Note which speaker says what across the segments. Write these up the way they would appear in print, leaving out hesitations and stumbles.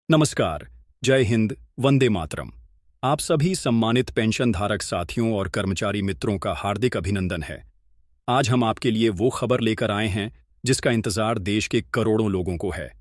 Speaker 1: नमस्कार, जय हिंद, वंदे मातरम। आप सभी सम्मानित पेंशनधारक साथियों और कर्मचारी मित्रों का हार्दिक अभिनंदन है। आज हम आपके लिए वो खबर लेकर आए हैं जिसका इंतजार देश के करोड़ों लोगों को है।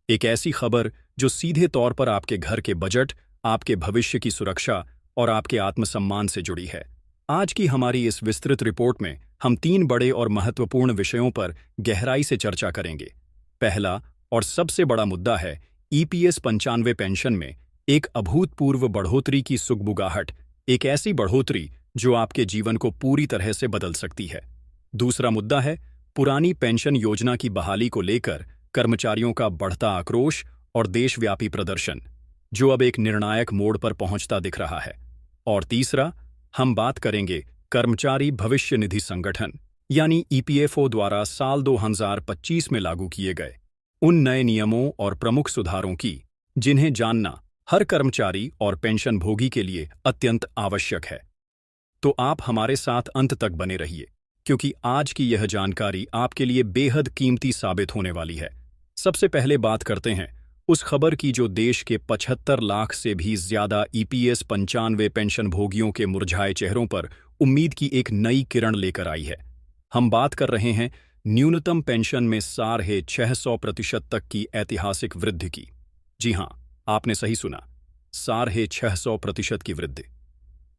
Speaker 1: एक ऐसी खबर जो सीधे तौर पर आपके घर के बजट, आपके भविष्य की सुरक्षा और आपके आत्मसम्मान से जुड़ी है। आज की हमारी इस विस्तृत रिपोर्ट में हम 3 बड़े और महत्वपूर्ण विषयों पर गहराई से चर्चा करेंगे। पहला और सबसे बड़ा मुद्दा है ईपीएस 95 पेंशन में एक अभूतपूर्व बढ़ोतरी की सुगबुगाहट, एक ऐसी बढ़ोतरी जो आपके जीवन को पूरी तरह से बदल सकती है। दूसरा मुद्दा है पुरानी पेंशन योजना की बहाली को लेकर कर्मचारियों का बढ़ता आक्रोश और देशव्यापी प्रदर्शन, जो अब एक निर्णायक मोड़ पर पहुंचता दिख रहा है। और तीसरा, हम बात करेंगे कर्मचारी भविष्य निधि संगठन यानी ईपीएफओ द्वारा साल 2025 में लागू किए गए उन नए नियमों और प्रमुख सुधारों की जिन्हें जानना हर कर्मचारी और पेंशनभोगी के लिए अत्यंत आवश्यक है। तो आप हमारे साथ अंत तक बने रहिए, क्योंकि आज की यह जानकारी आपके लिए बेहद कीमती साबित होने वाली है। सबसे पहले बात करते हैं उस खबर की जो देश के 75 लाख से भी ज्यादा ईपीएस 95 पेंशनभोगियों के मुरझाए चेहरों पर उम्मीद की एक नई किरण लेकर आई है। हम बात कर रहे हैं न्यूनतम पेंशन में 650% तक की ऐतिहासिक वृद्धि की। जी हां, आपने सही सुना, 650% की वृद्धि।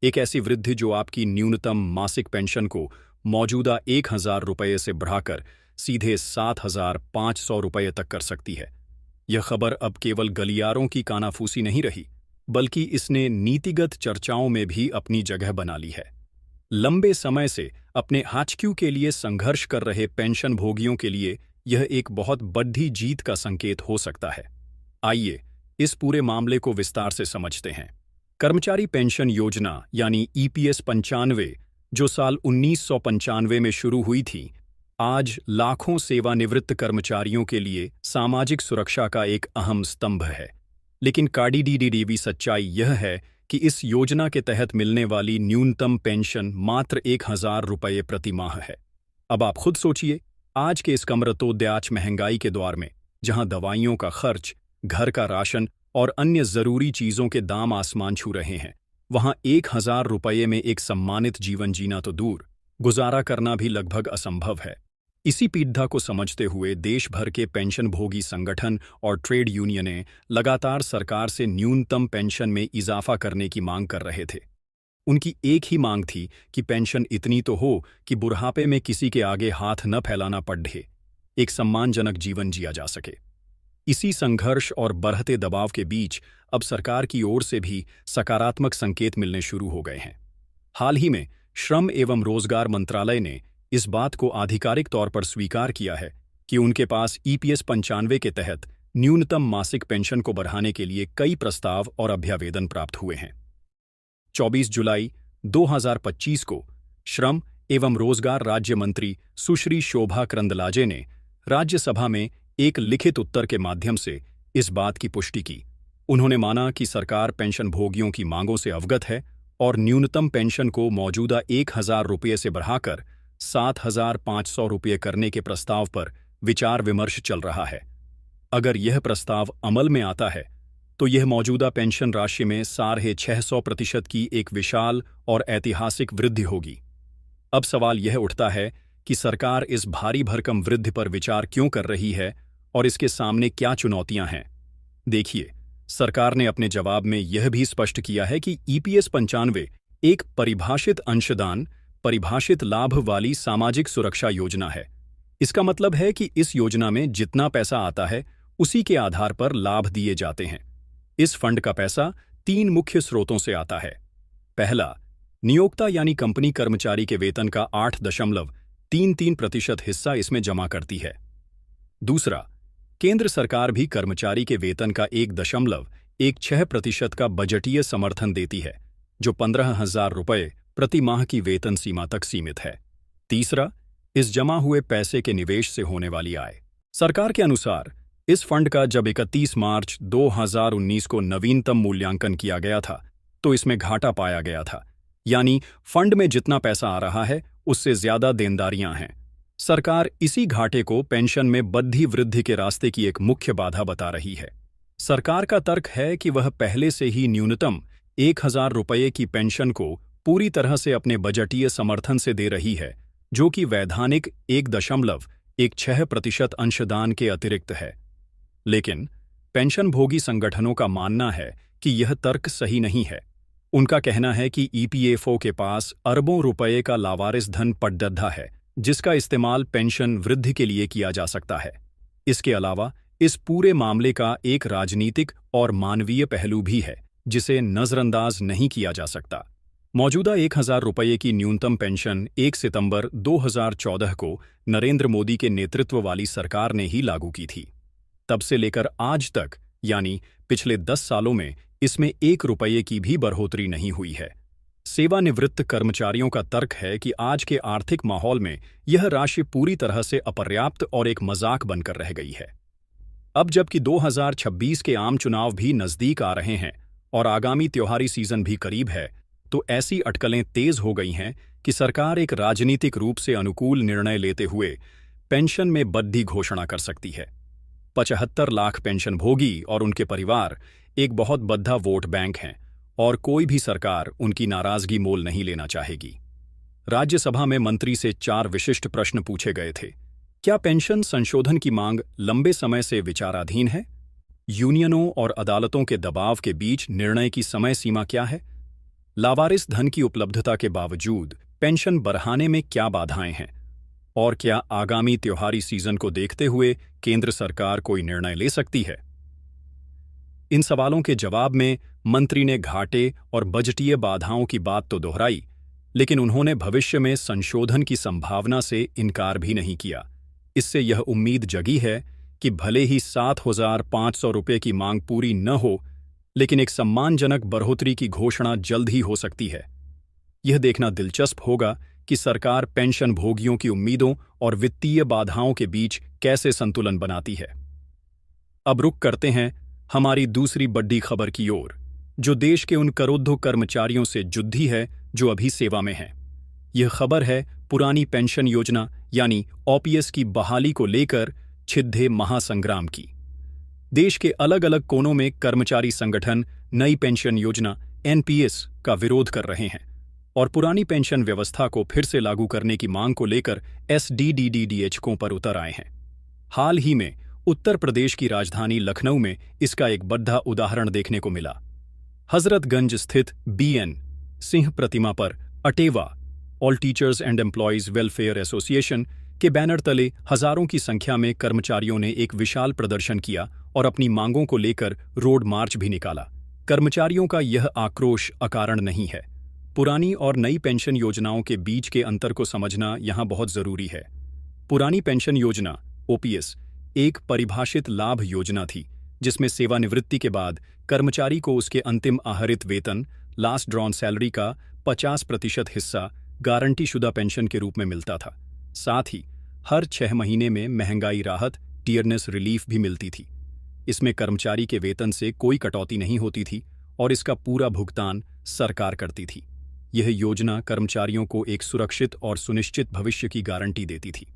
Speaker 1: एक ऐसी वृद्धि जो आपकी न्यूनतम मासिक पेंशन को मौजूदा 1000 रुपये से बढ़ाकर सीधे 7500 रुपये तक कर सकती है। यह खबर अब केवल गलियारों की कानाफूसी नहीं रही, बल्कि इसने नीतिगत चर्चाओं में भी अपनी जगह बना ली है। लंबे समय से अपने आचक्यू के लिए संघर्ष कर रहे पेंशनभोगियों के लिए यह एक बहुत बड़ी जीत का संकेत हो सकता है। आइए इस पूरे मामले को विस्तार से समझते हैं। कर्मचारी पेंशन योजना यानी ईपीएस 95, जो साल 1995 में शुरू हुई थी, आज लाखों सेवानिवृत्त कर्मचारियों के लिए सामाजिक सुरक्षा का एक अहम स्तंभ है। लेकिन काड़ी सच्चाई यह है कि इस योजना के तहत मिलने वाली न्यूनतम पेंशन मात्र 1000 रुपये प्रति माह है। अब आप खुद सोचिए, आज के इस कमरतोद्याच महंगाई के दौर में, जहां दवाइयों का खर्च, घर का राशन और अन्य जरूरी चीजों के दाम आसमान छू रहे हैं, वहां 1000 रुपये में एक सम्मानित जीवन जीना तो दूर, गुजारा करना भी लगभग असंभव है। इसी पीड़ा को समझते हुए देश भर के पेंशनभोगी संगठन और ट्रेड यूनियनें लगातार सरकार से न्यूनतम पेंशन में इजाफा करने की मांग कर रहे थे। उनकी एक ही मांग थी कि पेंशन इतनी तो हो कि बुढ़ापे में किसी के आगे हाथ न फैलाना पड़े, एक सम्मानजनक जीवन जिया जा सके। इसी संघर्ष और बढ़ते दबाव के बीच अब सरकार की ओर से भी सकारात्मक संकेत मिलने शुरू हो गए हैं। हाल ही में श्रम एवं रोजगार मंत्रालय ने इस बात को आधिकारिक तौर पर स्वीकार किया है कि उनके पास ईपीएस 95 के तहत न्यूनतम मासिक पेंशन को बढ़ाने के लिए कई प्रस्ताव और अभ्यावेदन प्राप्त हुए हैं। 24 जुलाई 2025 को श्रम एवं रोजगार राज्य मंत्री सुश्री शोभा करंदलाजे ने राज्यसभा में एक लिखित उत्तर के माध्यम से इस बात की पुष्टि की। उन्होंने माना कि सरकार पेंशनभोगियों की मांगों से अवगत है और न्यूनतम पेंशन को मौजूदा 1000 रुपये से बढ़ाकर 7500 रुपये करने के प्रस्ताव पर विचार विमर्श चल रहा है। अगर यह प्रस्ताव अमल में आता है तो यह मौजूदा पेंशन राशि में 650% की एक विशाल और ऐतिहासिक वृद्धि होगी। अब सवाल यह उठता है कि सरकार इस भारी भरकम वृद्धि पर विचार क्यों कर रही है और इसके सामने क्या चुनौतियां हैं। देखिए, सरकार ने अपने जवाब में यह भी स्पष्ट किया है कि ईपीएस 95 एक परिभाषित अंशदान, परिभाषित लाभ वाली सामाजिक सुरक्षा योजना है। इसका मतलब है कि इस योजना में जितना पैसा आता है उसी के आधार पर लाभ दिए जाते हैं। इस फंड का पैसा 3 मुख्य स्रोतों से आता है। पहला, नियोक्ता यानी कंपनी कर्मचारी के वेतन का 8.33% हिस्सा इसमें जमा करती है। दूसरा, केंद्र सरकार भी कर्मचारी के वेतन का 1.16% का बजटीय समर्थन देती है, जो 15,000 रुपये प्रति माह की वेतन सीमा तक सीमित है। तीसरा, इस जमा हुए पैसे के निवेश से होने वाली आय। सरकार के अनुसार इस फंड का जब 31 मार्च 2019 को नवीनतम मूल्यांकन किया गया था तो इसमें घाटा पाया गया था, यानी फंड में जितना पैसा आ रहा है उससे ज्यादा देनदारियां हैं। सरकार इसी घाटे को पेंशन में बढ़ती वृद्धि के रास्ते की एक मुख्य बाधा बता रही है। सरकार का तर्क है कि वह पहले से ही न्यूनतम 1,000 रुपये की पेंशन को पूरी तरह से अपने बजटीय समर्थन से दे रही है, जो कि वैधानिक 1.16% अंशदान के अतिरिक्त है। लेकिन पेंशनभोगी संगठनों का मानना है कि यह तर्क सही नहीं है। उनका कहना है कि ईपीएफओ के पास अरबों रुपये का लावारिस धन पटदद्धा है, जिसका इस्तेमाल पेंशन वृद्धि के लिए किया जा सकता है। इसके अलावा इस पूरे मामले का एक राजनीतिक और मानवीय पहलू भी है, जिसे नजरअंदाज नहीं किया जा सकता। मौजूदा 1,000 रुपये की न्यूनतम पेंशन 1 सितंबर 2014 को नरेंद्र मोदी के नेतृत्व वाली सरकार ने ही लागू की थी। तब से लेकर आज तक, यानी पिछले 10 सालों में, इसमें 1 रुपये की भी बढ़ोतरी नहीं हुई है। सेवानिवृत्त कर्मचारियों का तर्क है कि आज के आर्थिक माहौल में यह राशि पूरी तरह से अपर्याप्त और एक मजाक बनकर रह गई है। अब जबकि 2026 के आम चुनाव भी नजदीक आ रहे हैं और आगामी त्योहारी सीजन भी करीब है, तो ऐसी अटकलें तेज हो गई हैं कि सरकार एक राजनीतिक रूप से अनुकूल निर्णय लेते हुए पेंशन में वृद्धि घोषणा कर सकती है। 75 लाख पेंशनभोगी और उनके परिवार एक बहुत बड़ा वोट बैंक हैं और कोई भी सरकार उनकी नाराजगी मोल नहीं लेना चाहेगी। राज्यसभा में मंत्री से 4 विशिष्ट प्रश्न पूछे गए थे। क्या पेंशन संशोधन की मांग लंबे समय से विचाराधीन है? यूनियनों और अदालतों के दबाव के बीच निर्णय की समय सीमा क्या है? लावारिस धन की उपलब्धता के बावजूद पेंशन बढ़ाने में क्या बाधाएं हैं? और क्या आगामी त्योहारी सीजन को देखते हुए केंद्र सरकार कोई निर्णय ले सकती है? इन सवालों के जवाब में मंत्री ने घाटे और बजटीय बाधाओं की बात तो दोहराई, लेकिन उन्होंने भविष्य में संशोधन की संभावना से इनकार भी नहीं किया। इससे यह उम्मीद जगी है कि भले ही 7,500 रुपये की मांग पूरी न हो, लेकिन एक सम्मानजनक बढ़ोतरी की घोषणा जल्द ही हो सकती है। यह देखना दिलचस्प होगा कि सरकार पेंशन भोगियों की उम्मीदों और वित्तीय बाधाओं के बीच कैसे संतुलन बनाती है। अब रुख करते हैं हमारी दूसरी बड़ी खबर की ओर, जो देश के उन करोड़ों कर्मचारियों से जुड़ी है जो अभी सेवा में हैं। यह खबर है पुरानी पेंशन योजना यानी ओपीएस की बहाली को लेकर छिड़े महासंग्राम की। देश के अलग अलग कोनों में कर्मचारी संगठन नई पेंशन योजना एनपीएस का विरोध कर रहे हैं और पुरानी पेंशन व्यवस्था को फिर से लागू करने की मांग को लेकर एसडीडीडीएचओ पर उतर आए हैं। हाल ही में उत्तर प्रदेश की राजधानी लखनऊ में इसका एक बड़ा उदाहरण देखने को मिला। हजरतगंज स्थित बीएन सिंह प्रतिमा पर Atewa all teachers and employees welfare association के बैनर तले हजारों की संख्या में कर्मचारियों ने एक विशाल प्रदर्शन किया और अपनी मांगों को लेकर रोड मार्च भी निकाला। कर्मचारियों का यह आक्रोश अकारण नहीं है। पुरानी और नई पेंशन योजनाओं के बीच के अंतर को समझना यहाँ बहुत जरूरी है। पुरानी पेंशन योजना ओपीएस एक परिभाषित लाभ योजना थी, जिसमें सेवानिवृत्ति के बाद कर्मचारी को उसके अंतिम आहरित वेतन लास्ट ड्रॉन सैलरी का 50% हिस्सा गारंटीशुदा पेंशन के रूप में मिलता था। साथ ही हर 6 महीने में महंगाई राहत टियरनेस रिलीफ भी मिलती थी। इसमें कर्मचारी के वेतन से कोई कटौती नहीं होती थी और इसका पूरा भुगतान सरकार करती थी। यह योजना कर्मचारियों को एक सुरक्षित और सुनिश्चित भविष्य की गारंटी देती थी।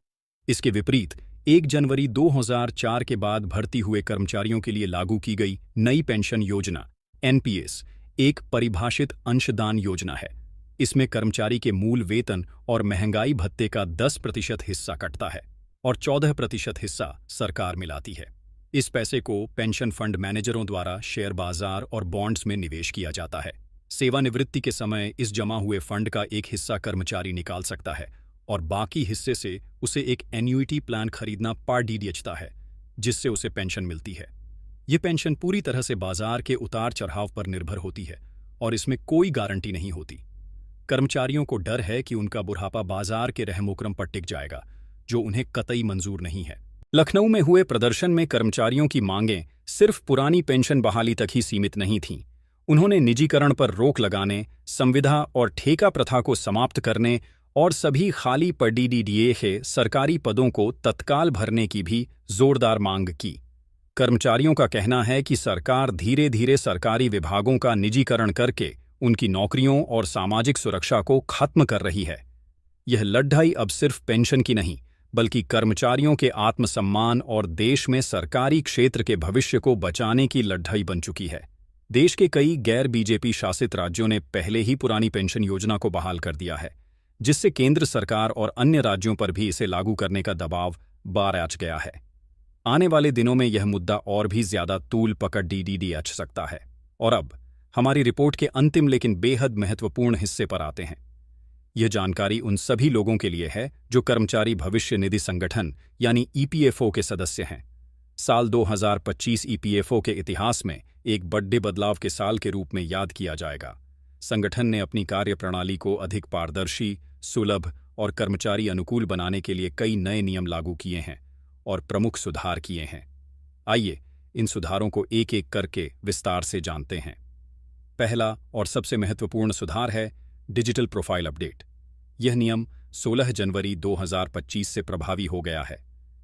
Speaker 1: इसके विपरीत 1 जनवरी 2004 के बाद भर्ती हुए कर्मचारियों के लिए लागू की गई नई पेंशन योजना एनपीएस एक परिभाषित अंशदान योजना है। इसमें कर्मचारी के मूल वेतन और महंगाई भत्ते का 10% हिस्सा कटता है और 14% हिस्सा सरकार मिलाती है। इस पैसे को पेंशन फंड मैनेजरों द्वारा शेयर बाजार और बॉन्ड्स में निवेश किया जाता है। सेवानिवृत्ति के समय इस जमा हुए फंड का एक हिस्सा कर्मचारी निकाल सकता है और बाकी हिस्से से उसे एक एन्युइटी प्लान खरीदना पड़ दिया है, जिससे उसे पेंशन मिलती है। ये पेंशन पूरी तरह से बाजार के उतार चढ़ाव पर निर्भर होती है और इसमें कोई गारंटी नहीं होती। कर्मचारियों को डर है कि उनका बुढ़ापा बाजार के रहमोकरम पर टिक जाएगा, जो उन्हें कतई मंजूर नहीं है। लखनऊ में हुए प्रदर्शन में कर्मचारियों की मांगें सिर्फ पुरानी पेंशन बहाली तक ही सीमित नहीं थीं। उन्होंने निजीकरण पर रोक लगाने, संविदा और ठेका प्रथा को समाप्त करने और सभी खाली पड़ी डीडीए सरकारी पदों को तत्काल भरने की भी जोरदार मांग की। कर्मचारियों का कहना है कि सरकार धीरे धीरे सरकारी विभागों का निजीकरण करके उनकी नौकरियों और सामाजिक सुरक्षा को खत्म कर रही है। यह लड़ाई अब सिर्फ पेंशन की नहीं, बल्कि कर्मचारियों के आत्मसम्मान और देश में सरकारी क्षेत्र के भविष्य को बचाने की लड़ाई बन चुकी है। देश के कई गैर बीजेपी शासित राज्यों ने पहले ही पुरानी पेंशन योजना को बहाल कर दिया है, जिससे केंद्र सरकार और अन्य राज्यों पर भी इसे लागू करने का दबाव बढ़ गया है। आने वाले दिनों में यह मुद्दा और भी ज्यादा तूल पकड़ डी सकता है। और अब हमारी रिपोर्ट के अंतिम लेकिन बेहद महत्वपूर्ण हिस्से पर आते हैं। यह जानकारी उन सभी लोगों के लिए है जो कर्मचारी भविष्य निधि संगठन यानी ईपीएफओ के सदस्य हैं। साल 2025 ईपीएफओ के इतिहास में एक बड़े बदलाव के साल के रूप में याद किया जाएगा। संगठन ने अपनी कार्यप्रणाली को अधिक पारदर्शी, सुलभ और कर्मचारी अनुकूल बनाने के लिए कई नए नियम लागू किए हैं और प्रमुख सुधार किए हैं। आइए इन सुधारों को एक एक करके विस्तार से जानते हैं। पहला और सबसे महत्वपूर्ण सुधार है डिजिटल प्रोफाइल अपडेट। यह नियम 16 जनवरी 2025 से प्रभावी हो गया है।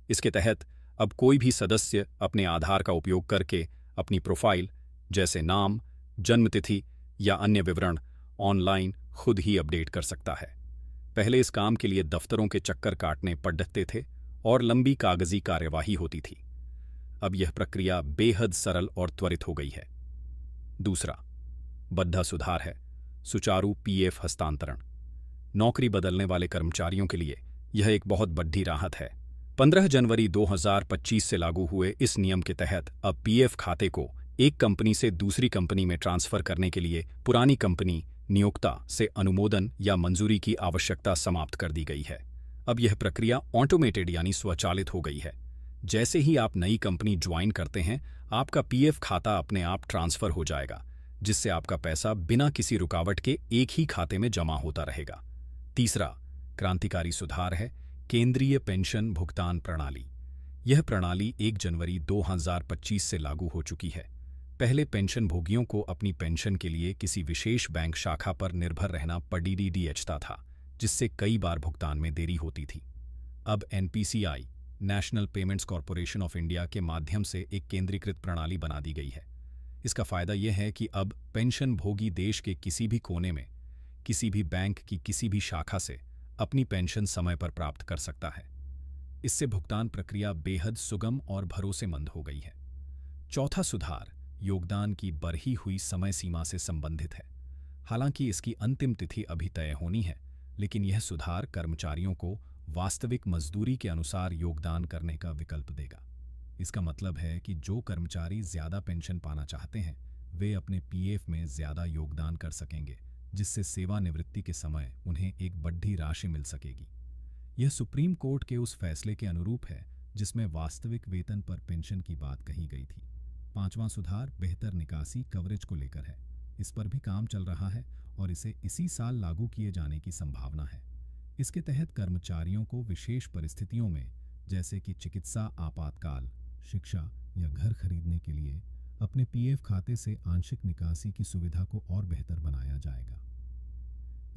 Speaker 1: इसके तहत अब कोई भी सदस्य अपने आधार का उपयोग करके अपनी प्रोफाइल जैसे नाम, जन्मतिथि या अन्य विवरण ऑनलाइन खुद ही अपडेट कर सकता है। पहले इस काम के लिए दफ्तरों के चक्कर काटने पड़ते थे और लंबी कागजी कार्यवाही होती थी। अब यह प्रक्रिया बेहद सरल और त्वरित हो गई है। दूसरा बड़ा सुधार है सुचारू पीएफ हस्तांतरण। नौकरी बदलने वाले कर्मचारियों के लिए यह एक बहुत बड़ी राहत है। 15 जनवरी 2025 से लागू हुए इस नियम के तहत अब पीएफ खाते को एक कंपनी से दूसरी कंपनी में ट्रांसफर करने के लिए पुरानी कंपनी नियोक्ता से अनुमोदन या मंजूरी की आवश्यकता समाप्त कर दी गई है। अब यह प्रक्रिया ऑटोमेटेड यानी स्वचालित हो गई है। जैसे ही आप नई कंपनी ज्वाइन करते हैं, आपका पीएफ खाता अपने आप ट्रांसफर हो जाएगा, जिससे आपका पैसा बिना किसी रुकावट के एक ही खाते में जमा होता रहेगा। तीसरा क्रांतिकारी सुधार है केंद्रीय पेंशन भुगतान प्रणाली। यह प्रणाली 1 जनवरी 2025 से लागू हो चुकी है। पहले पेंशन भोगियों को अपनी पेंशन के लिए किसी विशेष बैंक शाखा पर निर्भर रहना पड़ता था, जिससे कई बार भुगतान में देरी होती थी। अब NPCI national payments corporation of India के माध्यम से एक केंद्रीकृत प्रणाली बना दी गई है। इसका फायदा यह है कि अब पेंशन भोगी देश के किसी भी कोने में किसी भी बैंक की किसी भी शाखा से अपनी पेंशन समय पर प्राप्त कर सकता है। इससे भुगतान प्रक्रिया बेहद सुगम और भरोसेमंद हो गई है। चौथा सुधार योगदान की बढ़ी हुई समय सीमा से संबंधित है। हालांकि इसकी अंतिम तिथि अभी तय होनी है, लेकिन यह सुधार कर्मचारियों को वास्तविक मजदूरी के अनुसार योगदान करने का विकल्प देगा। इसका मतलब है कि जो कर्मचारी ज्यादा पेंशन पाना चाहते हैं, वे अपने पीएफ में ज्यादा योगदान कर सकेंगे, जिससे सेवानिवृत्ति के समय उन्हें एक बड़ी राशि मिल सकेगी। यह सुप्रीम कोर्ट के उस फैसले के अनुरूप है जिसमें वास्तविक वेतन पर पेंशन की बात कही गई थी। पांचवां सुधार बेहतर निकासी कवरेज को लेकर है। इस पर भी काम चल रहा है और इसे इसी साल लागू किए जाने की संभावना है। इसके तहत कर्मचारियों को विशेष परिस्थितियों में, जैसे कि चिकित्सा आपातकाल, शिक्षा या घर खरीदने के लिए अपने पीएफ खाते से आंशिक निकासी की सुविधा को और बेहतर बनाया जाएगा।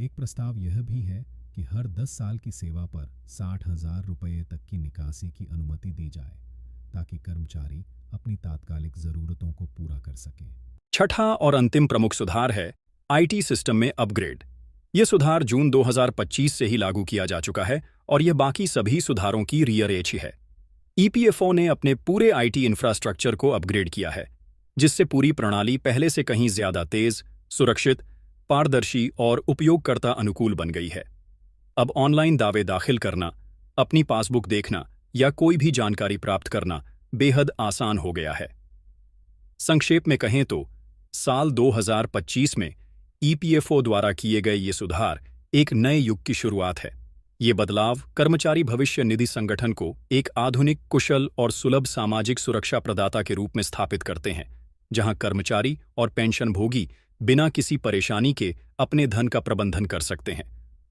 Speaker 1: एक प्रस्ताव यह भी है कि हर 10 साल की सेवा पर 60,000 रुपये तक की निकासी की अनुमति दी जाए, ताकि कर्मचारी अपनी तात्कालिक जरूरतों को पूरा कर सकें। छठा और अंतिम प्रमुख सुधार है आईटी सिस्टम में अपग्रेड। यह सुधार जून 2025 से ही लागू किया जा चुका है और यह बाकी सभी सुधारों की रीअरेंज ही है। ईपीएफओ ने अपने पूरे आईटी इंफ्रास्ट्रक्चर को अपग्रेड किया है, जिससे पूरी प्रणाली पहले से कहीं ज्यादा तेज, सुरक्षित, पारदर्शी और उपयोगकर्ता अनुकूल बन गई है। अब ऑनलाइन दावे दाखिल करना, अपनी पासबुक देखना या कोई भी जानकारी प्राप्त करना बेहद आसान हो गया है। संक्षेप में कहें तो साल 2025 में ईपीएफओ द्वारा किए गए ये सुधार एक नए युग की शुरुआत है। ये बदलाव कर्मचारी भविष्य निधि संगठन को एक आधुनिक, कुशल और सुलभ सामाजिक सुरक्षा प्रदाता के रूप में स्थापित करते हैं, जहां कर्मचारी और पेंशनभोगी बिना किसी परेशानी के अपने धन का प्रबंधन कर सकते हैं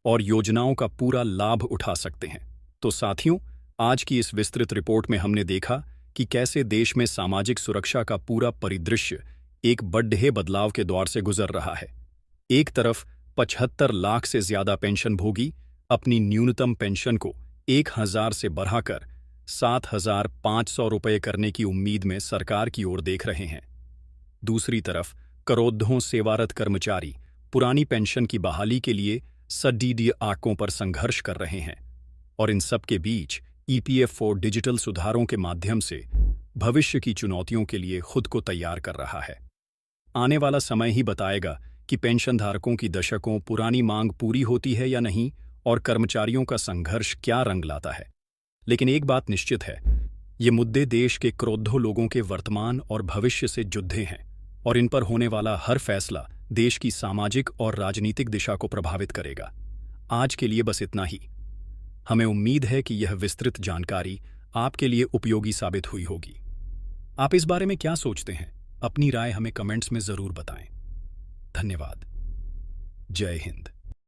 Speaker 1: और योजनाओं का पूरा लाभ उठा सकते हैं। तो साथियों, आज की इस विस्तृत रिपोर्ट में हमने देखा कि कैसे देश में सामाजिक सुरक्षा का पूरा परिदृश्य एक बड़े बदलाव के दौर से गुजर रहा है। एक तरफ 75 लाख से ज्यादा पेंशनभोगी अपनी न्यूनतम पेंशन को 1,000 से बढ़ाकर 7,500 रुपये करने की उम्मीद में सरकार की ओर देख रहे हैं। दूसरी तरफ करोड़ों सेवारत कर्मचारी पुरानी पेंशन की बहाली के लिए सडीडी आंकों पर संघर्ष कर रहे हैं। और इन सब के बीच ईपीएफओ डिजिटल सुधारों के माध्यम से भविष्य की चुनौतियों के लिए खुद को तैयार कर रहा है। आने वाला समय ही बताएगा कि पेंशनधारकों की दशकों पुरानी मांग पूरी होती है या नहीं और कर्मचारियों का संघर्ष क्या रंग लाता है। लेकिन एक बात निश्चित है, ये मुद्दे देश के करोड़ों लोगों के वर्तमान और भविष्य से जुड़े हैं और इन पर होने वाला हर फैसला देश की सामाजिक और राजनीतिक दिशा को प्रभावित करेगा। आज के लिए बस इतना ही। हमें उम्मीद है कि यह विस्तृत जानकारी आपके लिए उपयोगी साबित हुई होगी। आप इस बारे में क्या सोचते हैं? अपनी राय हमें कमेंट्स में जरूर बताएं। धन्यवाद। जय हिंद।